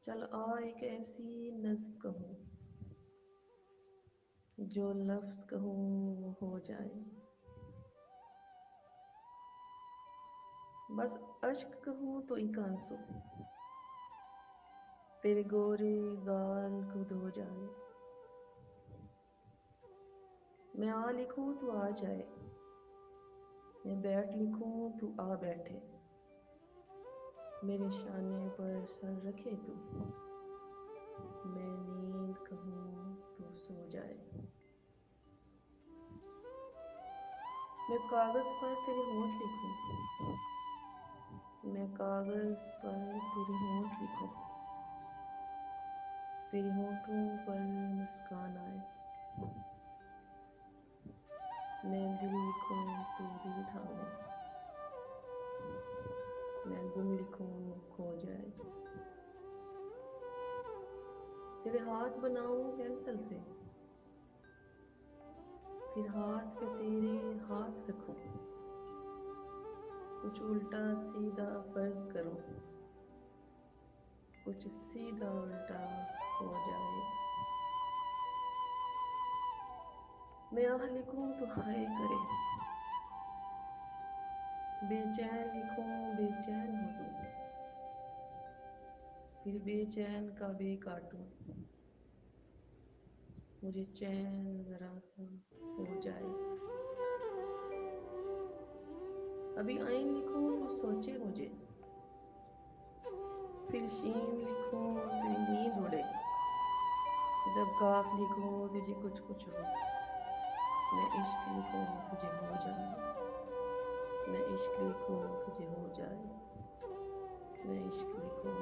چل آ ایک ایسی نظم کہوں، جو لفظ کہوں وہ ہو جائے، بس اشک کہوں تو ایک آنسو تیرے گورے گال کو دھو جائے، میں آ لکھوں تو آ جائے، میں بیٹھ لکھوں تو آ بیٹھے، میرے شانے پر سر رکھے تو، میں نیند کہوں تو سو جائے، میں کاغذ پر تیرے ہونٹ لکھوں، میں کاغذ پر تیرے ہونٹ لکھوں، تیرے ہونٹوں پر مسکان آئے، میں دل لکھوں تو دل تھامے، میں گم لکھوں کھو جائے، تیرے ہاتھ بناؤں پینسل سے، پھر ہاتھ پہ تیرے ہاتھ رکھوں، کچھ الٹا سیدھا فرض کروں، کچھ سیدھا الٹا ہو جائے، میں آہ لکھوں تو ہائے کرے، بے چین لکھوں بے چین ہو تو، پھر بے چین کا بے کاٹوں، مجھے چین ذرا سا ہو جائے، ابھی آئین لکھوں تو سوچے مجھے، پھر شین لکھوں تیری نیند اڑے، جب کاف لکھوں تجھے کچھ کچھ ہو، میں عشق لکھوں تجھے ہو جائے، میں عشق لکھوں تجھے ہو جائے، میں عشق لکھوں